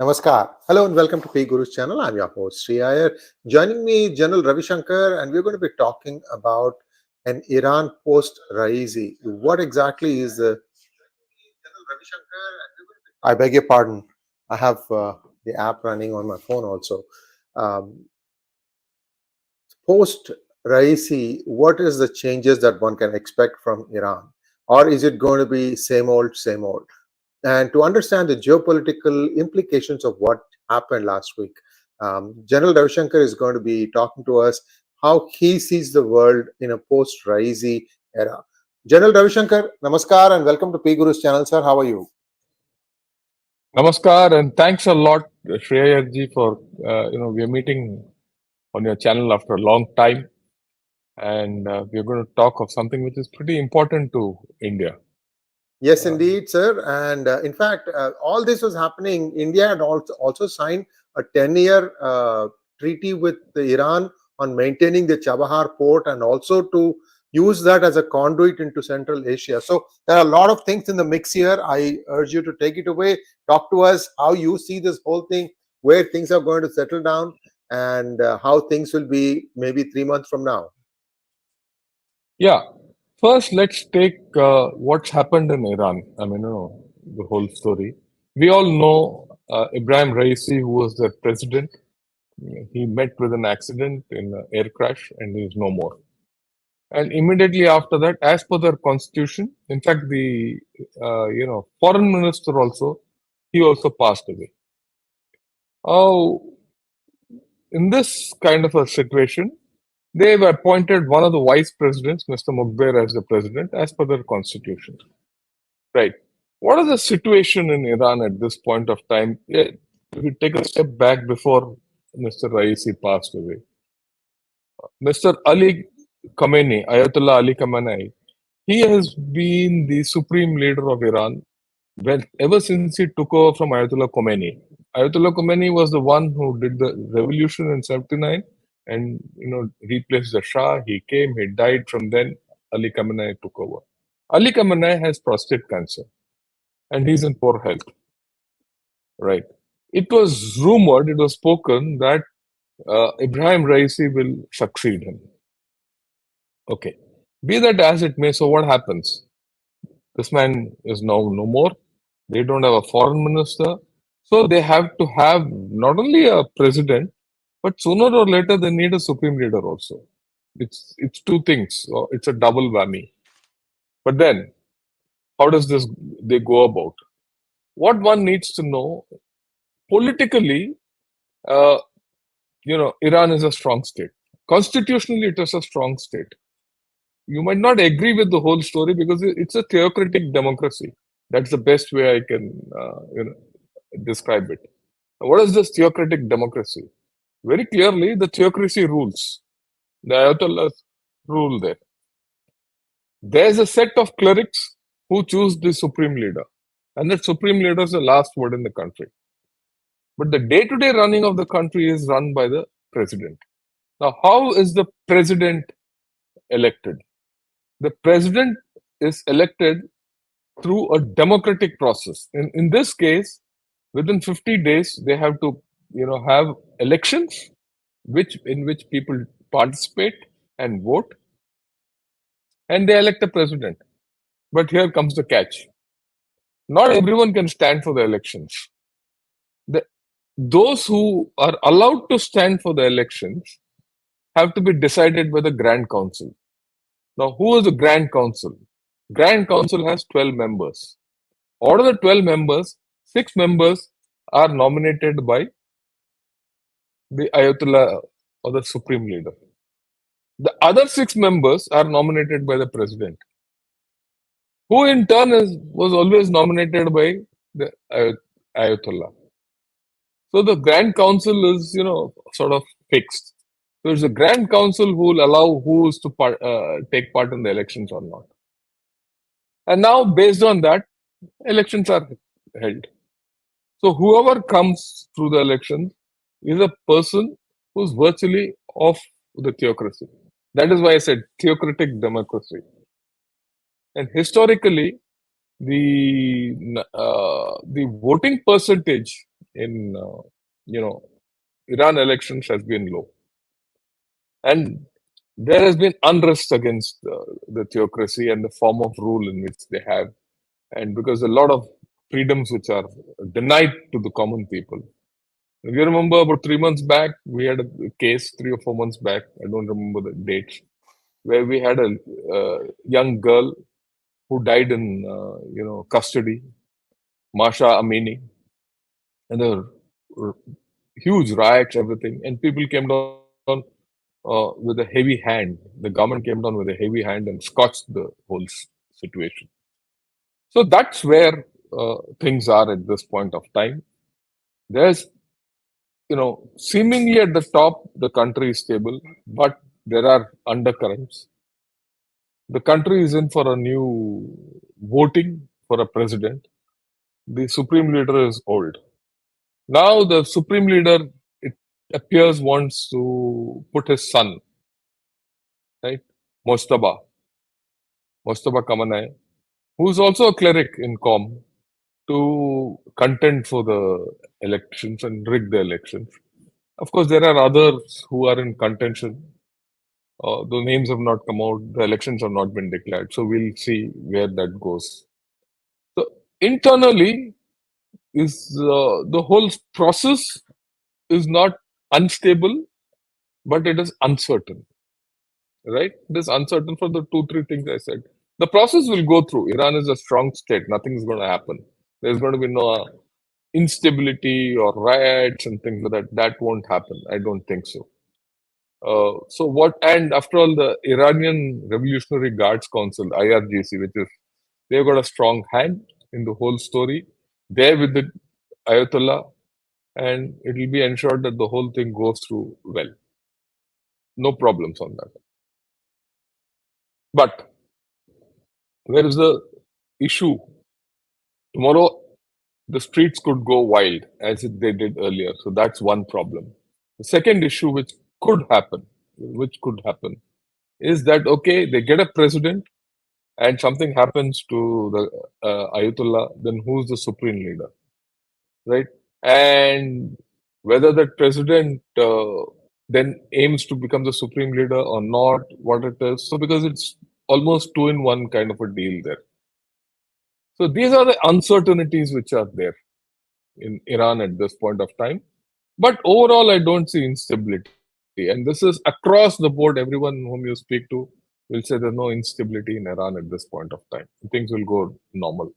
Namaskar. Hello and welcome to PGurus channel. I'm your host Sree Iyer. Joining me, General Ravi Shankar, and we're going to be talking about an Iran post-Raisi. What exactly is the? I beg your pardon. I have the app running on my phone also. Um, Post-Raisi, what is the changes that one can expect from Iran, or is it going to be same old, same old? And to understand the geopolitical implications of what happened last week, General Ravi Shankar is going to be talking to us how he sees the world in a post-Raisi era. General Ravi Shankar, namaskar and welcome to PGurus channel, sir. How are you? Namaskar and thanks a lot, Sree Iyer ji, for we are meeting on your channel after a long time, and we're going to talk of something which is pretty important to India. Yes, indeed, sir. And in fact, all this was happening. India had also signed a 10-year treaty with Iran on maintaining the Chabahar Port and also to use that as a conduit into Central Asia. So there are a lot of things in the mix here. I urge you to take it away. Talk to us how you see this whole thing, where things are going to settle down, and how things will be maybe 3 months from now. Yeah. First, let's take what's happened in Iran. I mean, the whole story. We all know Ibrahim Raisi, who was the president. He met with an accident in an air crash and he is no more. And immediately after that, as per their constitution, in fact, the foreign minister also, he also passed away. Oh, in this kind of a situation, they have appointed one of the vice presidents, Mr. Mughbir, as the president, as per their constitution. Right. What is the situation in Iran at this point of time? If we take a step back before Mr. Raisi passed away, Mr. Ali Khamenei, Ayatollah Ali Khamenei, he has been the supreme leader of Iran ever since he took over from Ayatollah Khomeini. Ayatollah Khomeini was the one who did the revolution in 79 and replaced the Shah. He came, he died. From then, Ali Khamenei took over. Ali Khamenei has prostate cancer and he's in poor health. Right. It was rumored, it was spoken that Ibrahim Raisi will succeed him. Okay. Be that as it may, so what happens? This man is now no more. They don't have a foreign minister. So they have to have not only a president, but sooner or later they need a supreme leader also. It's two things. It's a double whammy. But then, how does they go about? What one needs to know, politically, Iran is a strong state. Constitutionally, it is a strong state. You might not agree with the whole story because it's a theocratic democracy. That's the best way I can describe it. What is this theocratic democracy? Very clearly, the theocracy rules. The Ayatollahs rule there. There's a set of clerics who choose the supreme leader. And that supreme leader is the last word in the country. But the day-to-day running of the country is run by the president. Now, how is the president elected? The president is elected through a democratic process. In this case, within 50 days, they have to, have elections, in which people participate and vote, and they elect a president. But here comes the catch: not everyone can stand for the elections. Those who are allowed to stand for the elections have to be decided by the Grand Council. Now, who is the Grand Council? Grand Council has 12 members. Out of the 12 members, 6 members are nominated by the Ayatollah or the Supreme Leader. The other 6 members are nominated by the President, who in turn was always nominated by the Ayatollah. So the Grand Council is, sort of fixed. So it's the Grand Council who will allow who's to take part in the elections or not. And now, based on that, elections are held. So whoever comes through the elections is a person who's virtually off the theocracy. That is why I said theocratic democracy. And historically, the voting percentage in Iran elections has been low, and there has been unrest against the theocracy and the form of rule in which they have, and because a lot of freedoms which are denied to the common people. If you remember, about 3 months back, we had a case, 3 or 4 months back, I don't remember the dates, where we had a young girl who died in custody, Masha Amini, and there were huge riots, everything, and people came down with a heavy hand. The government came down with a heavy hand and scotched the whole situation. So that's where things are at this point of time. There's, seemingly at the top, the country is stable, but there are undercurrents. The country is in for a new voting for a president. The supreme leader is old. Now the supreme leader, it appears, wants to put his son, right, Mojtaba Kamanei, who is also a cleric in COM, to contend for the elections and rig the elections. Of course, there are others who are in contention. The names have not come out. The elections have not been declared. So we'll see where that goes. So internally, is the whole process is not unstable, but it is uncertain. Right? It is uncertain for the 2-3 things I said. The process will go through. Iran is a strong state. Nothing is going to happen. There's going to be no instability or riots and things like that. That won't happen. I don't think so. And after all, the Iranian Revolutionary Guards Council, IRGC, they've got a strong hand in the whole story. They're with the Ayatollah, and it will be ensured that the whole thing goes through well. No problems on that. But where is the issue? Tomorrow, the streets could go wild as they did earlier. So that's one problem. The second issue which could happen, is that, okay, they get a president and something happens to the Ayatollah, then who's the supreme leader, right? And whether that president then aims to become the supreme leader or not, what it is. So because it's almost 2-in-1 kind of a deal there. So these are the uncertainties which are there in Iran at this point of time. But overall, I don't see instability. And this is across the board. Everyone whom you speak to will say there's no instability in Iran at this point of time. Things will go normal.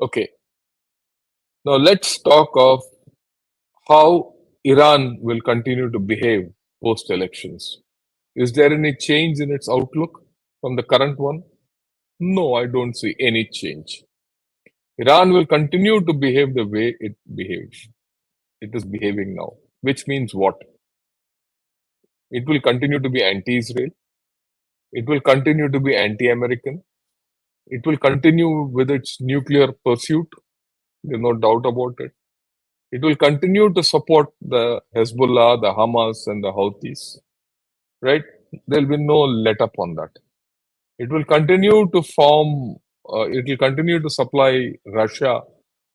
Okay. Now let's talk of how Iran will continue to behave post-elections. Is there any change in its outlook from the current one? No, I don't see any change. Iran will continue to behave the way it behaves. It is behaving now, which means what? It will continue to be anti-Israel. It will continue to be anti-American. It will continue with its nuclear pursuit. There's no doubt about it. It will continue to support the Hezbollah, the Hamas, and the Houthis. Right? There will be no let up on that. It will continue to it will continue to supply Russia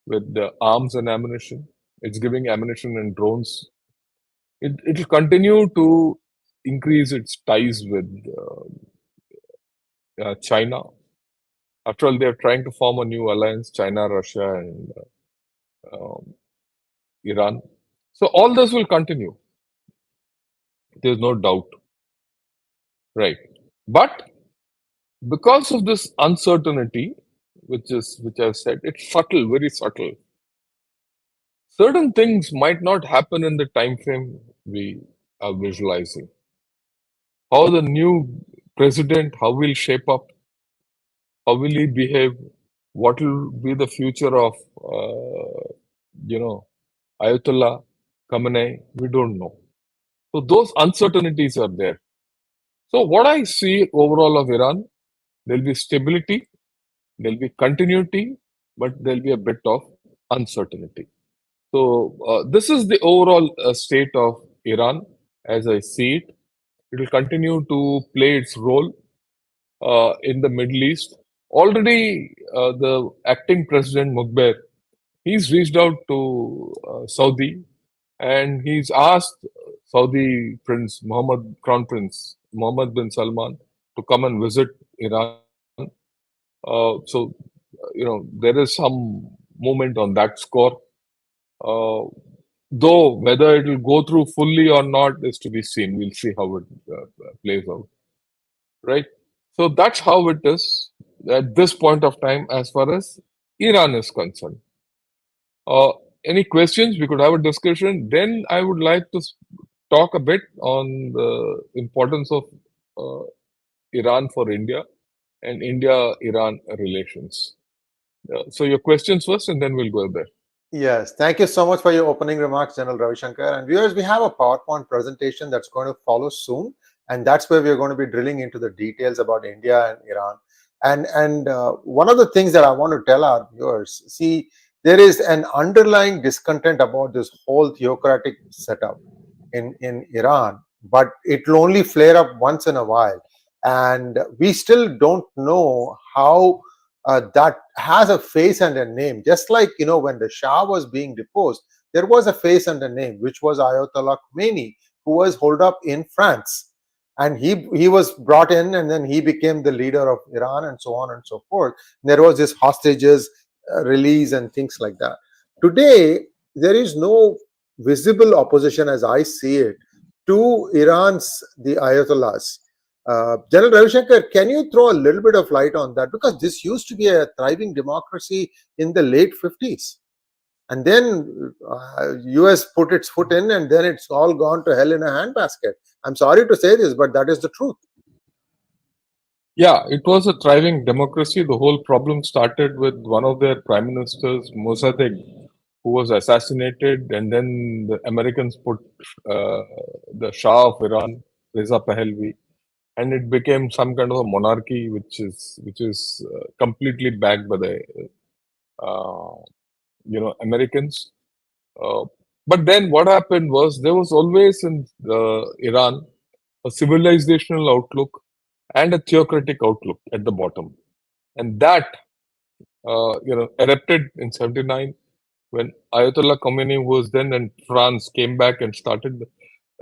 with the arms and ammunition. It's giving ammunition and drones. It will continue to increase its ties with China. After all, they're trying to form a new alliance, China, Russia, and Iran. So all this will continue. There's no doubt. Right. But because of this uncertainty, which I've said, it's subtle, very subtle. Certain things might not happen in the time frame we are visualizing. How the new president, how will shape up? How will he behave? What will be the future of, Ayatollah Khamenei? We don't know. So those uncertainties are there. So what I see overall of Iran, there'll be stability, there'll be continuity, but there'll be a bit of uncertainty. So this is the overall state of Iran as I see it. It will continue to play its role in the Middle East. Already, the acting president Muqbir he's reached out to Saudi, and he's asked Saudi Crown Prince Mohammed bin Salman to come and visit Iran. There is some movement on that score. Though whether it will go through fully or not is to be seen. We'll see how it plays out. Right? So that's how it is at this point of time as far as Iran is concerned. Any questions? We could have a discussion. Then I would like to talk a bit on the importance of Iran for India and India-Iran relations. So your questions first, and then we'll go there. Yes, thank you so much for your opening remarks, General Ravi Shankar. And viewers, we have a PowerPoint presentation that's going to follow soon, and that's where we're going to be drilling into the details about India and Iran. And one of the things that I want to tell our viewers, see, there is an underlying discontent about this whole theocratic setup in Iran, but it will only flare up once in a while. And we still don't know how that has a face and a name. Just like, when the Shah was being deposed, there was a face and a name, which was Ayatollah Khomeini, who was holed up in France. And he was brought in, and then he became the leader of Iran, and so on and so forth. There was this hostages release and things like that. Today, there is no visible opposition, as I see it, to the Ayatollahs. General Ravi Shankar, can you throw a little bit of light on that? Because this used to be a thriving democracy in the late 50s. And then US put its foot in, and then it's all gone to hell in a handbasket. I'm sorry to say this, but that is the truth. Yeah, it was a thriving democracy. The whole problem started with one of their prime ministers, Mossadegh, who was assassinated, and then the Americans put the Shah of Iran, Reza Pahlavi, and it became some kind of a monarchy, which is completely backed by the Americans. But then what happened was there was always in Iran a civilizational outlook and a theocratic outlook at the bottom, and that erupted in '79 when Ayatollah Khomeini, who was then in France, came back and started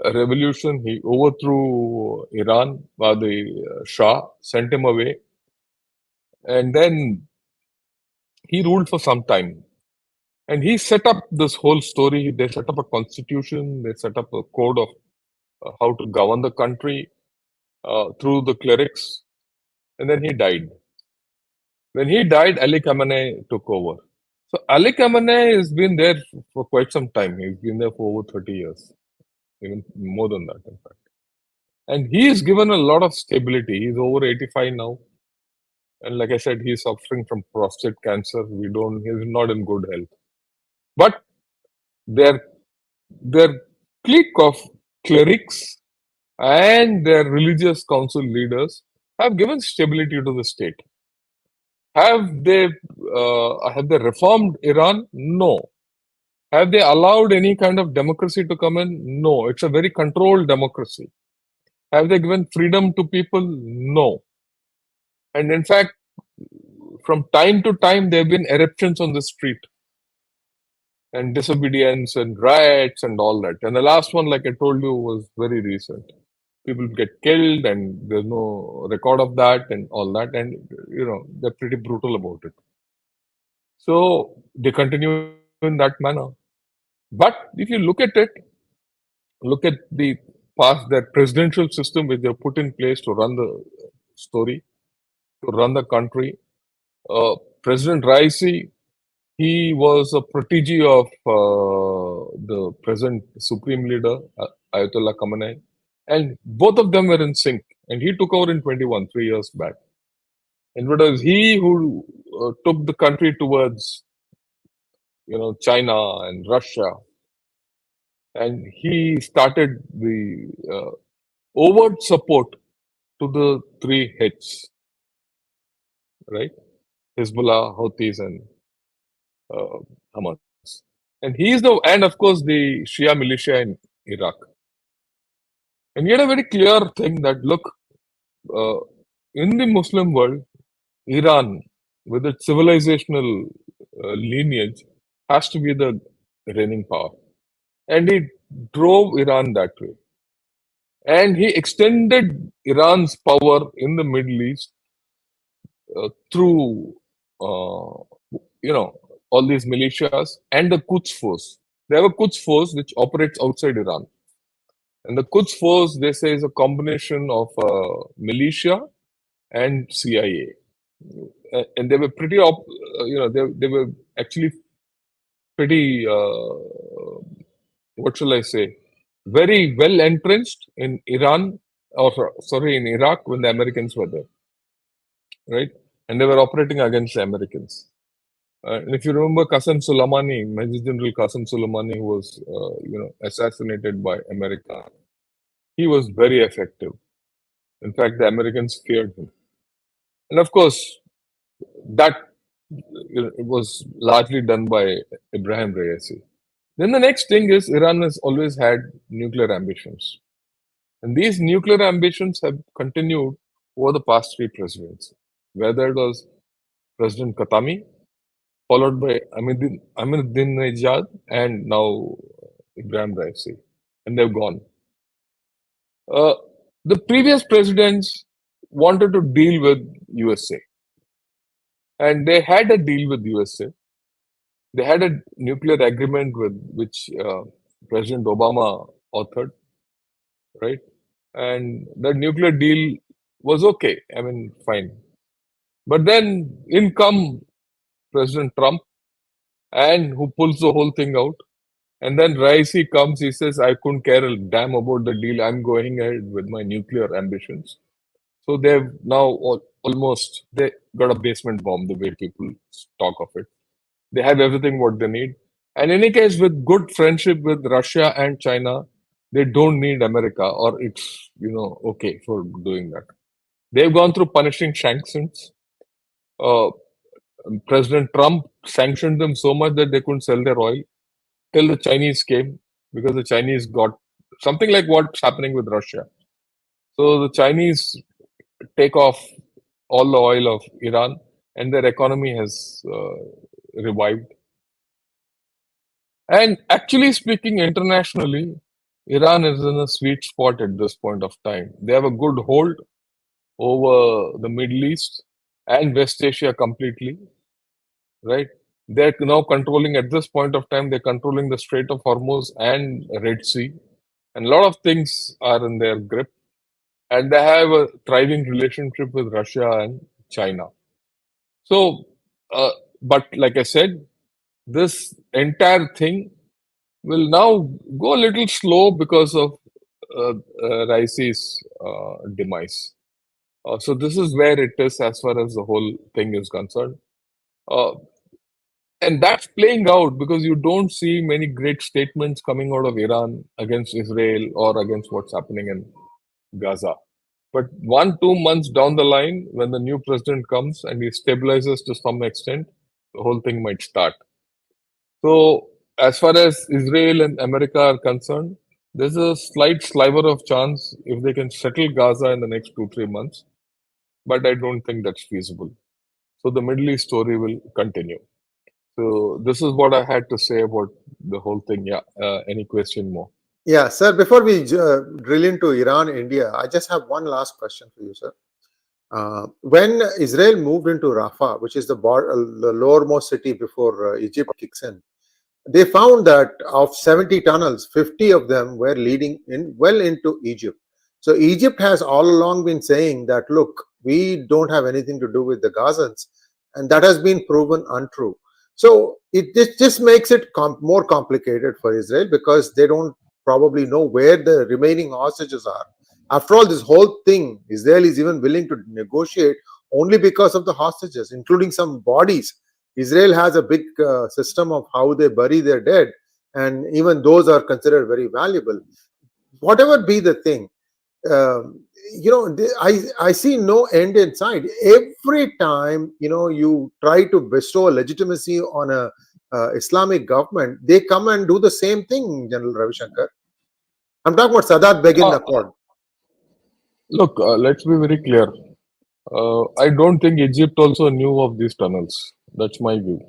a revolution. He overthrew Iran by the Shah, sent him away, and then he ruled for some time. And he set up this whole story. They set up a constitution. They set up a code of how to govern the country through the clerics. And then he died. When he died, Ali Khamenei took over. So Ali Khamenei has been there for quite some time. He's been there for over 30 years, even more than that, in fact. And he is given a lot of stability. He's over 85 now. And like I said, he's suffering from prostate cancer. He's not in good health. But their clique of clerics and their religious council leaders have given stability to the state. Have they reformed Iran? No. Have they allowed any kind of democracy to come in? No. It's a very controlled democracy. Have they given freedom to people? No. And in fact, from time to time, there have been eruptions on the street and disobedience and riots and all that. And the last one, like I told you, was very recent. People get killed and there's no record of that and all that. And, they're pretty brutal about it. So they continue in that manner. But if you look at it, look at the past, that presidential system which they put in place to run the story, to run the country. President Raisi, he was a protege of the present supreme leader, Ayatollah Khamenei, and both of them were in sync. And he took over in 21, 3 years back. And it was he who took the country towards, China and Russia. And he started the overt support to the three H's, right? Hezbollah, Houthis, and Hamas. And and of course the Shia militia in Iraq. And he had a very clear thing that, look, in the Muslim world, Iran, with its civilizational lineage, has to be the reigning power. And he drove Iran that way. And he extended Iran's power in the Middle East through, all these militias and the Quds force. They have a Quds force which operates outside Iran. And the Quds force, they say, is a combination of militia and CIA. And they were pretty, they were actually pretty, what shall I say, very well entrenched in Iran, in Iraq when the Americans were there, right? And they were operating against the Americans. And if you remember Qasem Soleimani, Major General Qasem Soleimani, who was, assassinated by America, he was very effective. In fact, the Americans feared him. And of course, that it was largely done by Ibrahim Raisi. Then the next thing is Iran has always had nuclear ambitions. And these nuclear ambitions have continued over the past 3 presidents, whether it was President Khatami, followed by Ahmadinejad, and now Ibrahim Raisi. And they've gone. The previous presidents wanted to deal with USA. And they had a deal with USA. They had a nuclear agreement with which President Obama authored, right? And the nuclear deal was okay. I mean, fine. But then in come President Trump, and who pulls the whole thing out. And then Raisi comes, he says, I couldn't care a damn about the deal. I'm going ahead with my nuclear ambitions. So they've now they got a basement bomb, the way people talk of it. They have everything what they need. And in any case, with good friendship with Russia and China, they don't need America, or it's, okay for doing that. They've gone through punishing sanctions. President Trump sanctioned them so much that they couldn't sell their oil till the Chinese came, because the Chinese got something like what's happening with Russia. So the Chinese take off all the oil of Iran, and their economy has revived. And actually speaking, internationally, Iran is in a sweet spot at this point of time. They have a good hold over the Middle East and West Asia completely, right? They're now controlling, at this point of time, they're controlling the Strait of Hormuz and Red Sea. And a lot of things are in their grip. And they have a thriving relationship with Russia and China. So, but like I said, this entire thing will now go a little slow because of Raisi's demise. So this is where it is as far as the whole thing is concerned. And that's playing out because you don't see many great statements coming out of Iran against Israel or against what's happening in Gaza. But 1-2 months down the line, when the new president comes and he stabilizes to some extent, the whole thing might start. So as far as Israel and America are concerned, there's a slight sliver of chance if they can settle Gaza in the next 2-3 months. But I don't think that's feasible. So the Middle East story will continue. So this is what I had to say about the whole thing. Yeah. Any question more? Yeah, sir. Before we drill into Iran, India, I just have one last question for you, sir. When Israel moved into Rafah, which is the lowermost city before Egypt kicks in, they found that of 70 tunnels, 50 of them were leading well into Egypt. So Egypt has all along been saying that, look, we don't have anything to do with the Gazans, and that has been proven untrue. So it just makes it more complicated for Israel, because they don't probably know where the remaining hostages are. After all, this whole thing, Israel is even willing to negotiate only because of the hostages, including some bodies. Israel has a big system of how they bury their dead, and even those are considered very valuable. Whatever be the thing, I see no end in sight. Every time you try to bestow legitimacy on a Islamic government, they come and do the same thing, General Ravi Shankar. I'm talking about Sadat Begin Accord. Look, let's be very clear. I don't think Egypt also knew of these tunnels. That's my view.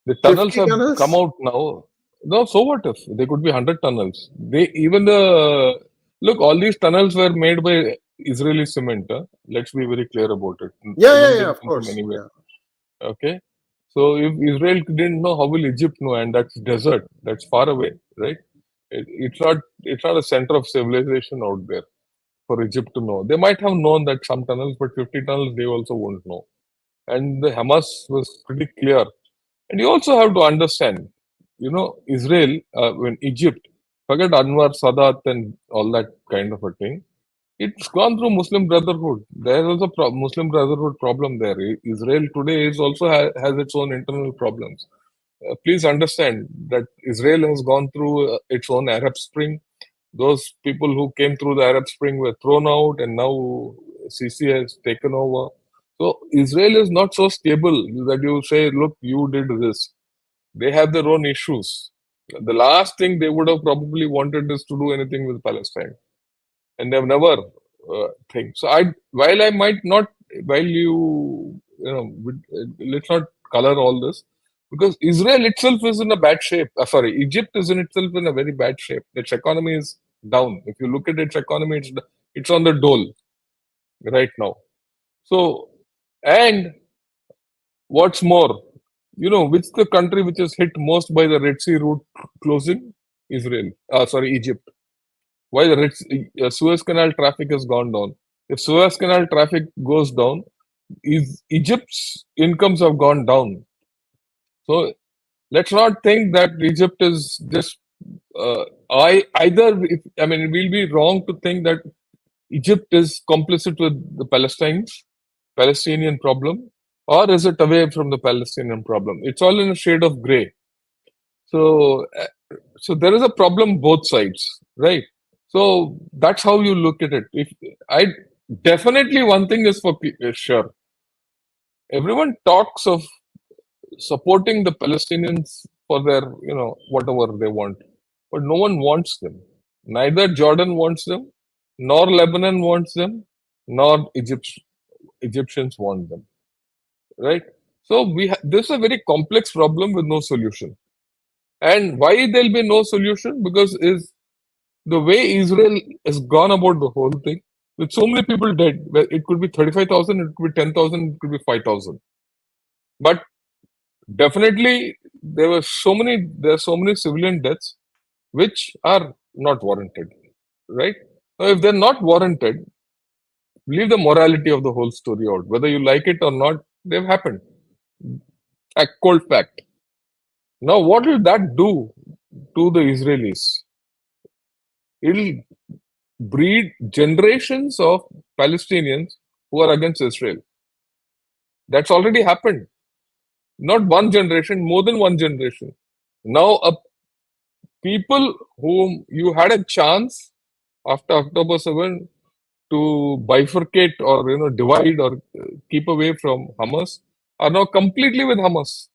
The tunnels 50 have tunnels? come out now. No, so what if there could be 100 tunnels? Look, all these tunnels were made by Israeli cement. Let's be very clear about it. Cement Yeah, didn't of come from course. anywhere. Yeah. Okay. So if Israel didn't know, how will Egypt know? And that's desert. That's far away, right? It's not a center of civilization out there for Egypt to know. They might have known that some tunnels, but 50 tunnels they also won't know. And the Hamas was pretty clear. And you also have to understand, Israel, when Egypt, forget Anwar, Sadat, and all that kind of a thing. It's gone through Muslim Brotherhood. There is a Muslim Brotherhood problem there. Israel today is also has its own internal problems. Please understand that Israel has gone through its own Arab Spring. Those people who came through the Arab Spring were thrown out, and now 𝗎𝘗 has taken over. So Israel is not so stable that you say, look, you did this. They have their own issues. The last thing they would have probably wanted is to do anything with Palestine, and they've never think. So while I might not, while let's not color all this, because Israel itself is in a bad shape. Sorry, Egypt is in itself in a very bad shape. Its economy is down. If you look at its economy, it's on the dole right now. So, and what's more, which the country which is hit most by the Red Sea route closing? Israel. Egypt. Why the Suez Canal traffic has gone down? If Suez Canal traffic goes down, Egypt's incomes have gone down. So let's not think that Egypt is just it will be wrong to think that Egypt is complicit with the Palestinian problem, or is it away from the Palestinian problem? It's all in a shade of gray. So there is a problem both sides, right? So that's how you look at it. If I definitely one thing is for sure, everyone talks of supporting the Palestinians for their whatever they want, but no one wants them. Neither Jordan wants them, nor Lebanon wants them, nor Egyptians want them, right? So this is a very complex problem with no solution. And why there'll be no solution? Because is the way Israel has gone about the whole thing, with so many people dead. It could be 35,000, it could be 10,000, it could be 5,000. But definitely there are so many civilian deaths which are not warranted, right? Now, if they're not warranted, leave the morality of the whole story out. Whether you like it or not, they've happened. A cold fact. Now, what will that do to the Israelis? It'll breed generations of Palestinians who are against Israel. That's already happened. Not one generation, more than one generation. Now, people whom you had a chance after October 7 to bifurcate or divide or keep away from Hamas are now completely with Hamas.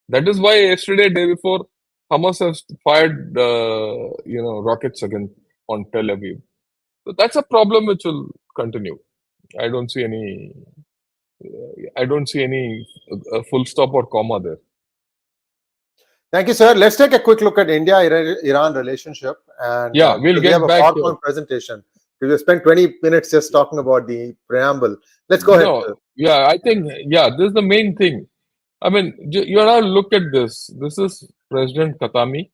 That is why yesterday, day before, Hamas has fired rockets again on Tel Aviv. So that's a problem which will continue. I don't see any full stop or comma there. Thank you, sir. Let's take a quick look at India-Iran relationship. And we'll we get have a back PowerPoint presentation. We will spend 20 minutes just talking about the preamble. Let's go ahead, sir. Yeah, I think, this is the main thing. I mean, you now look at this. This is President Khatami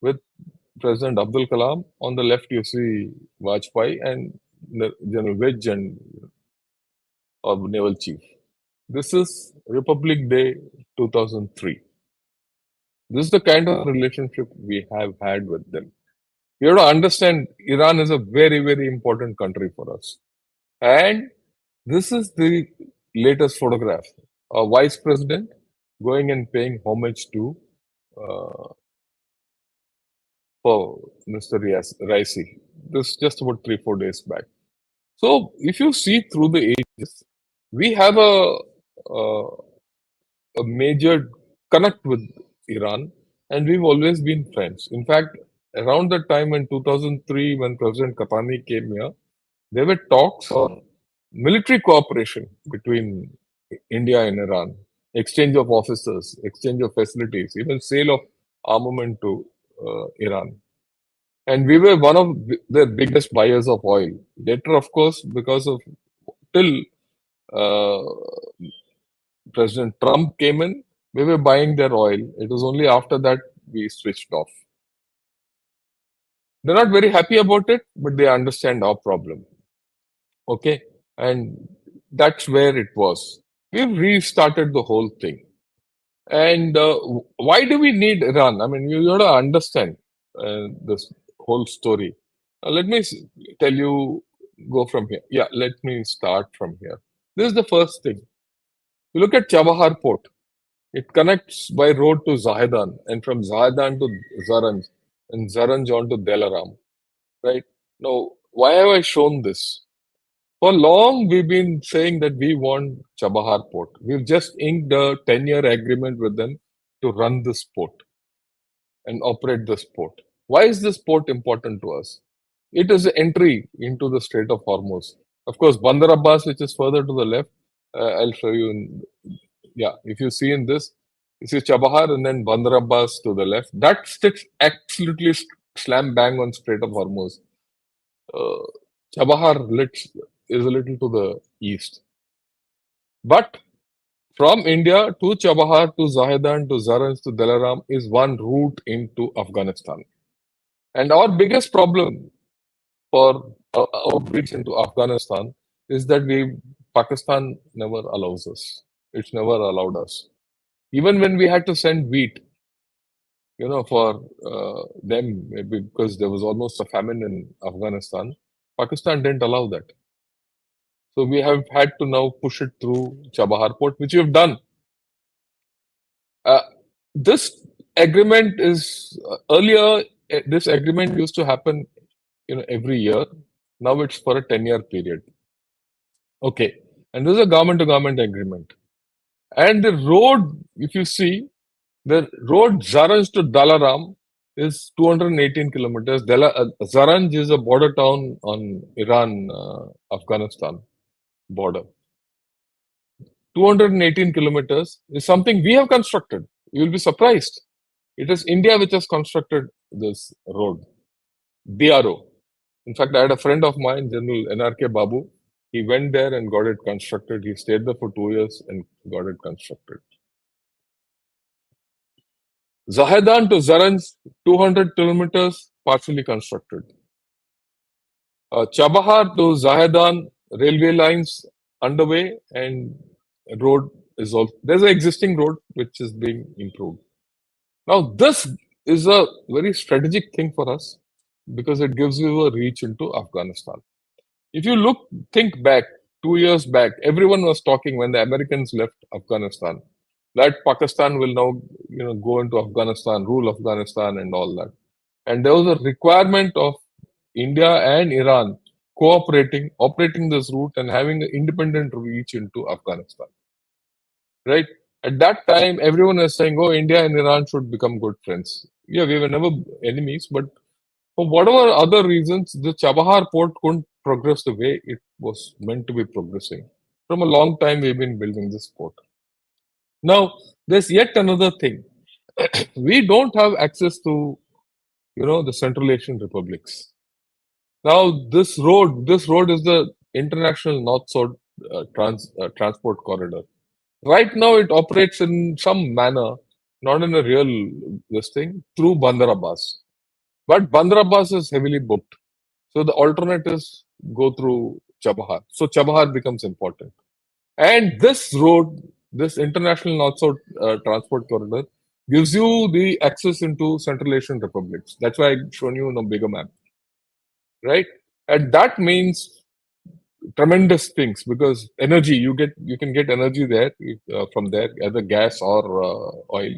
with President Abdul Kalam. On the left, you see Vajpayee and General Wedge and Naval Chief. This is Republic Day 2003. This is the kind of relationship we have had with them. You have to understand, Iran is a very, very important country for us. And this is the latest photograph. A vice president going and paying homage to for Mr. Raisi. This is just about 3-4 days back. So if you see through the ages, we have a major connect with Iran, and we've always been friends. In fact, around the time in 2003, when President Khatami came here, there were talks on military cooperation between India and Iran. exchange of officers, exchange of facilities, even sale of armament to Iran. And we were one of their biggest buyers of oil. Later, of course, because of till uh, President Trump came in, we were buying their oil. It was only after that we switched off. They're not very happy about it, but they understand our problem. Okay. And that's where it was. We've restarted the whole thing. And why do we need Iran? I mean, you got to understand this whole story. Let me tell you, go from here. Yeah, let me start from here. This is the first thing. You look at Chabahar Port. It connects by road to Zahedan, and from Zahedan to Zaranj, and Zaranj on to Delaram. Right? Now, why have I shown this? For long, we've been saying that we want Chabahar Port. We've just inked a 10-year agreement with them to run this port and operate this port. Why is this port important to us? It is the entry into the Strait of Hormuz. Of course, Bandar Abbas, which is further to the left, I'll show you. If you see in this, you see Chabahar and then Bandar Abbas to the left. That sticks absolutely slam bang on Strait of Hormuz. Chabahar is a little to the east. But from India to Chabahar to Zahedan to Zaranj to Delaram is one route into Afghanistan. And our biggest problem for our bridge into Afghanistan is that Pakistan never allows us. It's never allowed us. Even when we had to send wheat, for them, because there was almost a famine in Afghanistan, Pakistan didn't allow that. So we have had to now push it through Chabahar Port, which we have done. This agreement is earlier. This agreement used to happen, every year. Now it's for a 10-year period. Okay, and this is a government-to-government agreement. And the road, if you see, the road Zaranj to Dalaram is 218 kilometers. Zaranj is a border town on Iran-Afghanistan border. 218 kilometers is something we have constructed. You will be surprised. It is India which has constructed this road. BRO. In fact, I had a friend of mine, General 𝗍𝗏𝗏 Babu. He went there and got it constructed. He stayed there for 2 years and got it constructed. Zahedan to Zaranj, 200 kilometers, partially constructed. Chabahar to Zahedan, railway lines underway, and road is also, there's an existing road which is being improved. Now, this is a very strategic thing for us because it gives you a reach into Afghanistan. If you think back, 2 years back, everyone was talking when the Americans left Afghanistan that Pakistan will now, go into Afghanistan, rule Afghanistan and all that. And there was a requirement of India and Iran operating this route and having an independent reach into Afghanistan. Right? At that time, everyone was saying, oh, India and Iran should become good friends. Yeah, we were never enemies, but for whatever other reasons, the Chabahar port couldn't progress the way it was meant to be progressing. From a long time, we've been building this port. Now, there's yet another thing. We don't have access to, the Central Asian republics. Now, this road is the international north-south transport corridor. Right now, it operates in some manner, not in a real this thing, through Bandar Abbas. But Bandar Abbas is heavily booked. So the alternatives go through Chabahar. So Chabahar becomes important. And this road, this international north-south transport corridor, gives you the access into Central Asian republics. That's why I've shown you on a bigger map. Right? And that means tremendous things because energy, you can get energy there from there, either gas or oil.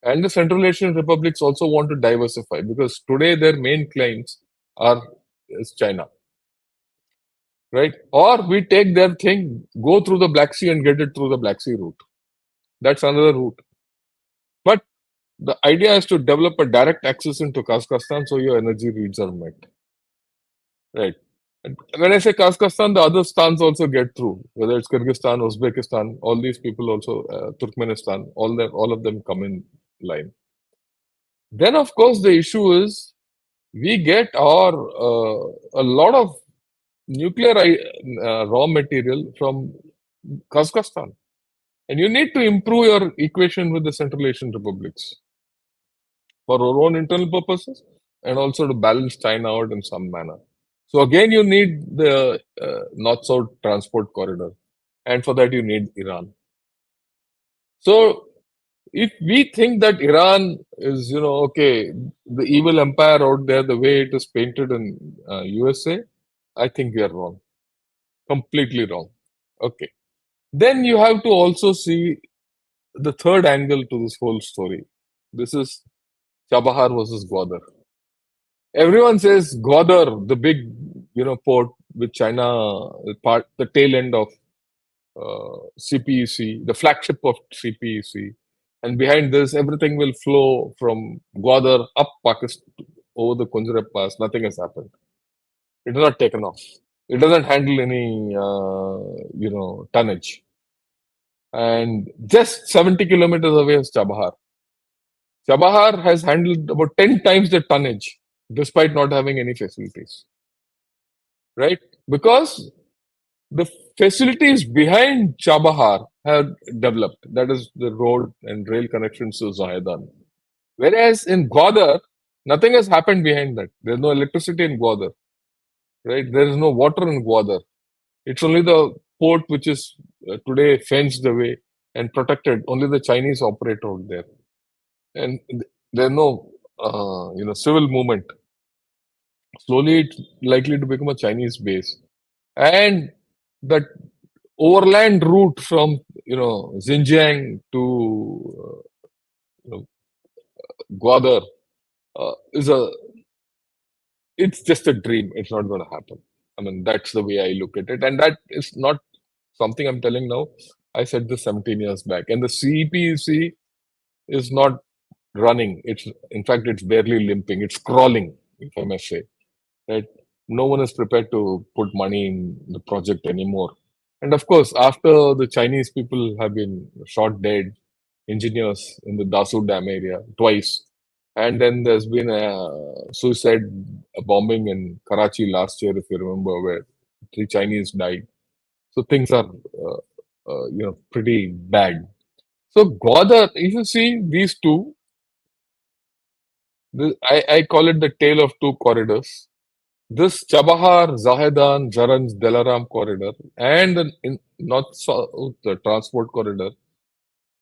And the Central Asian republics also want to diversify because today their main clients is China. Right? Or we take their thing, go through the Black Sea and get it through the Black Sea route. That's another route. But the idea is to develop a direct access into Kazakhstan so your energy needs are met. Right? And when I say Kazakhstan, the other stans also get through, whether it's Kyrgyzstan, Uzbekistan, all these people also, Turkmenistan, all of them come in line. Then, of course, the issue is we get a lot of nuclear raw material from Kazakhstan. And you need to improve your equation with the Central Asian republics for our own internal purposes and also to balance China out in some manner. So again, you need the north-south transport corridor. And for that, you need Iran. So if we think that Iran is, okay, the evil empire out there, the way it is painted in USA, I think we are wrong. Completely wrong. Okay. Then you have to also see the third angle to this whole story. This is Chabahar versus Gwadar. Everyone says Gwadar, the big, port with China, the tail end of CPEC, the flagship of CPEC. And behind this, everything will flow from Gwadar up Pakistan over the Kunjara Pass. Nothing has happened. It is not taken off. It doesn't handle any, tonnage. And just 70 kilometers away is Chabahar. Chabahar has handled about 10 times the tonnage, despite not having any facilities. Right? Because the facilities behind Chabahar have developed. That is the road and rail connections to 𝗤𝙗𝙗. Whereas in Gwadar, nothing has happened behind that. There's no electricity in Gwadar. Right? There is no water in Gwadar. It's only the port which is today fenced away and protected. Only the Chinese operate out there. And there's no, civil movement. Slowly, it's likely to become a Chinese base. And that overland route from, Xinjiang to Gwadar it's just a dream. It's not going to happen. I mean, that's the way I look at it. And that is not something I'm telling now. I said this 17 years back. And the CPEC is not running. In fact, it's barely limping. It's crawling, if I may say. Right? No one is prepared to put money in the project anymore. And of course, after the Chinese people have been shot dead, engineers in the Dasu Dam area twice, and then there's been a suicide bombing in Karachi last year, if you remember, where 3 Chinese died. So things are, pretty bad. So Gwadar, if you see these two, I call it the tale of two corridors. This Chabahar, Zahedan, Zaranj, Delaram corridor and the north south the transport corridor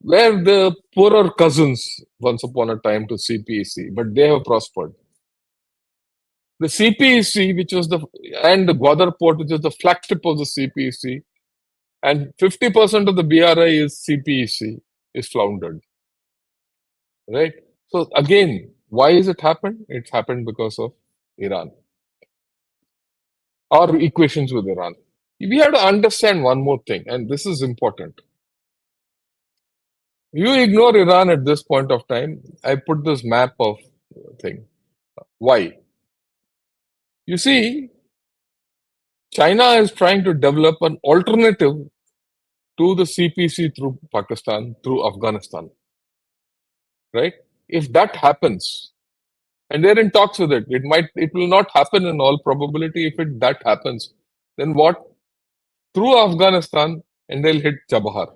were the poorer cousins once upon a time to CPEC, but they have prospered. The CPEC, and the Gwadar port, which is the flagship of the CPEC, and 50% of the BRI is CPEC, is floundered. Right? So again, why has it happened? It's happened because of Iran. Our equations with Iran. We have to understand one more thing, and this is important. You ignore Iran at this point of time. I put this map of thing. Why? You see, China is trying to develop an alternative to the CPC through Pakistan, through Afghanistan. Right? If that happens, and they're in talks with it, it will not happen in all probability. If that happens, then what? Through Afghanistan, and they'll hit Chabahar.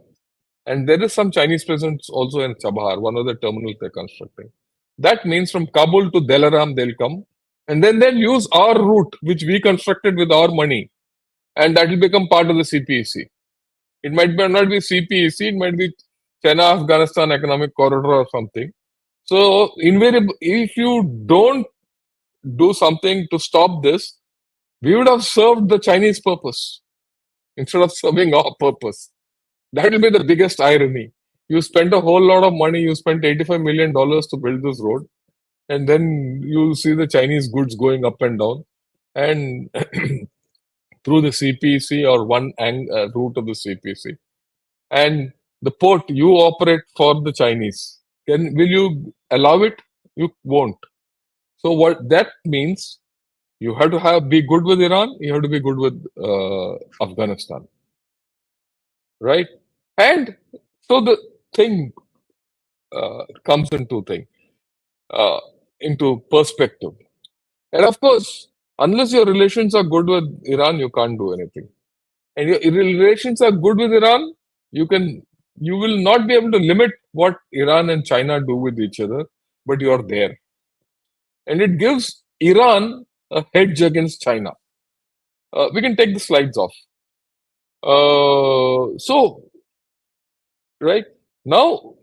And there is some Chinese presence also in Chabahar, one of the terminals they're constructing. That means from Kabul to Delaram, they'll come. And then they'll use our route, which we constructed with our money. And that will become part of the CPEC. It might not be CPEC, it might be China-Afghanistan Economic Corridor or something. So, if you don't do something to stop this, we would have served the Chinese purpose instead of serving our purpose. That will be the biggest irony. You spent a whole lot of money, you spent $85 million to build this road, and then you see the Chinese goods going up and down. And through the CPC or one route of the CPC. And the port you operate for the Chinese. Will you allow it? You won't. So what that means, You have to be good with Iran. You have to be good with Afghanistan, right? And so the thing comes into perspective. And of course, unless your relations are good with Iran, you can't do anything. And your relations are good with Iran, you will not be able to limit what Iran and China do with each other, but you're there. And it gives Iran a hedge against China. We can take the slides off. Right now,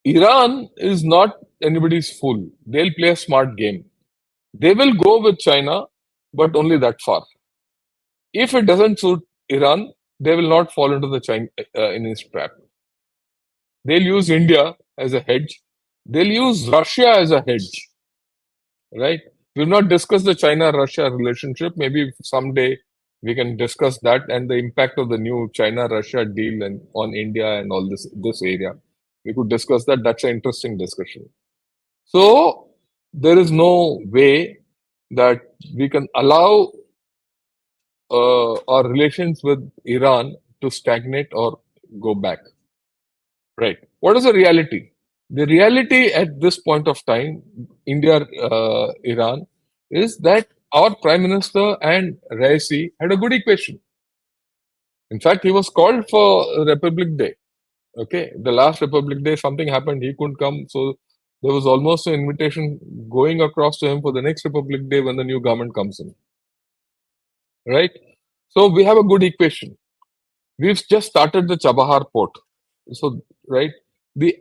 Iran is not anybody's fool. They'll play a smart game. They will go with China, but only that far. If it doesn't suit Iran, they will not fall into the Chinese trap. They'll use India as a hedge. They'll use Russia as a hedge. Right? We've not discussed the China-Russia relationship. Maybe someday we can discuss that and the impact of the new China-Russia deal and on India and all this area. We could discuss that. That's an interesting discussion. So there is no way that we can allow our relations with Iran to stagnate or go back. Right. What is the reality? The reality at this point of time, India, Iran, is that our Prime Minister and Raisi had a good equation. In fact, he was called for Republic Day. Okay, the last Republic Day, something happened, he couldn't come. So there was almost an invitation going across to him for the next Republic Day when the new government comes in. Right? So we have a good equation. We've just started the Chabahar Port. So, right, the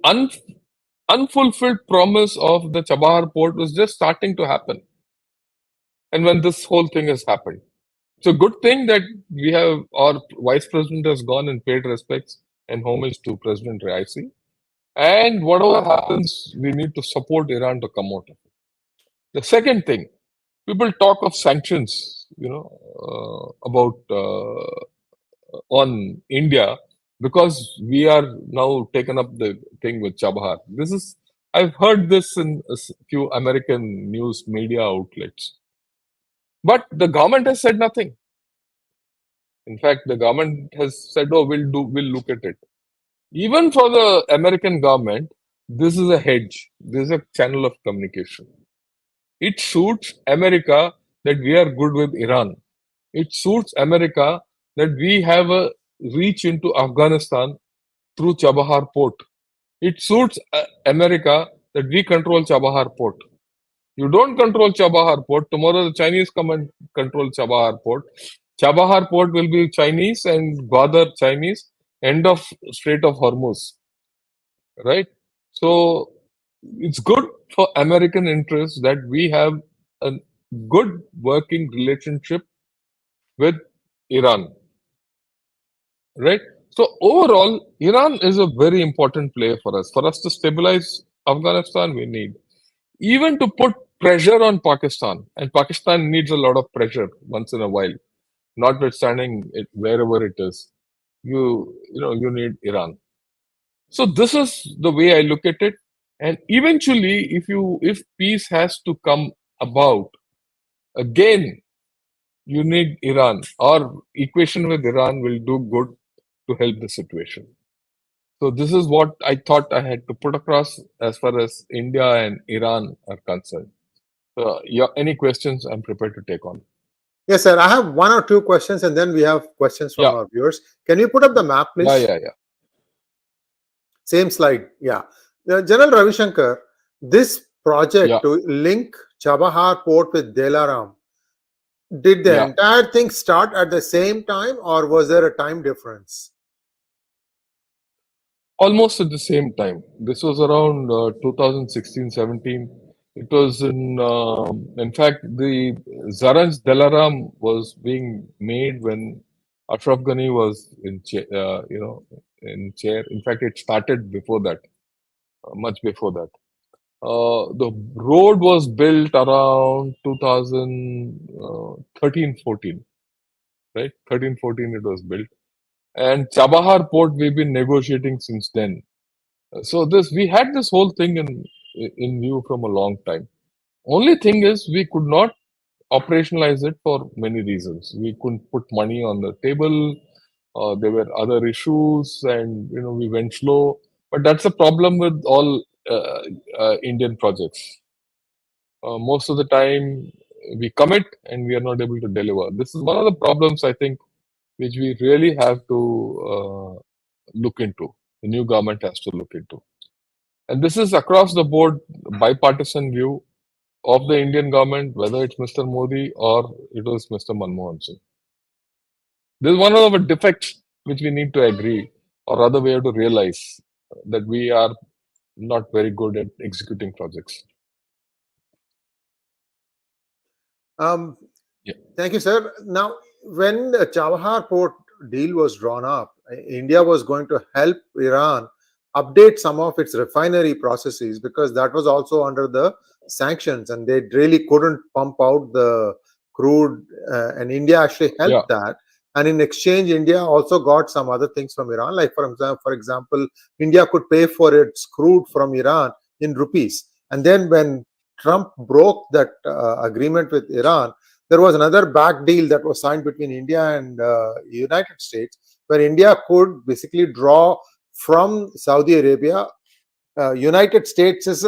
unfulfilled promise of the Chabahar Port was just starting to happen. And when this whole thing has happened, it's a good thing that we have our Vice President has gone and paid respects and homage to President Raisi. And whatever happens, we need to support Iran to come out of it. The second thing, people talk of sanctions, about on India because we are now taken up the thing with Chabahar. I've heard this in a few American news media outlets. But the government has said nothing. In fact, the government has said, "Oh, we'll look at it." Even for the American government, this is a hedge. This is a channel of communication. It suits America that we are good with Iran. It suits America that we have a reach into Afghanistan through Chabahar Port. It suits America that we control Chabahar Port. You don't control Chabahar Port. Tomorrow the Chinese come and control Chabahar Port. Chabahar Port will be Chinese and Gwadar Chinese. End of Strait of Hormuz. Right? So it's good for American interests that we have a good working relationship with Iran. Right? So overall, Iran is a very important player for us. For us to stabilize Afghanistan, we need. Even to put pressure on Pakistan, and Pakistan needs a lot of pressure once in a while, notwithstanding it wherever it is. You need Iran. So this is the way I look at it. And eventually, if peace has to come about, again, you need Iran. Our equation with Iran will do good to help the situation. So this is what I thought I had to put across as far as India and Iran are concerned. Any questions I'm prepared to take on. Yes, sir. I have one or two questions, and then we have questions from our viewers. Can you put up the map, please? Yeah. Same slide. Yeah. General Ravi Shankar, this project to link Chabahar Port with Dilaram, did the entire thing start at the same time, or was there a time difference? Almost at the same time. This was around 2016-17. It was in fact, the Zaranj Dilaram was being made when Ashraf Ghani was in chair. In fact, it started before that, much before that. The road was built around 2013-14, right? 13-14 it was built. And Chabahar Port, we've been negotiating since then. So we had this whole thing in view from a long time. Only thing is we could not operationalize it for many reasons. We couldn't put money on the table. There were other issues, and we went slow. But that's a problem with all Indian projects. Most of the time, we commit and we are not able to deliver. This is one of the problems, I think, which we really have to look into. The new government has to look into. And this is across the board bipartisan view of the Indian government, whether it's Mr. Modi or it was Mr. Manmohan Singh. This is one of the defects which we need to agree, or rather we have to realize that we are not very good at executing projects. Yeah. Thank you, sir. Now, when the Chabahar Port deal was drawn up, India was going to help Iran update some of its refinery processes, because that was also under the sanctions and they really couldn't pump out the crude, and India actually helped that. And in exchange, India also got some other things from Iran, like for example, India could pay for its crude from Iran in rupees. And then when Trump broke that agreement with Iran, there was another back deal that was signed between India and United States, where India could basically draw from Saudi Arabia United States'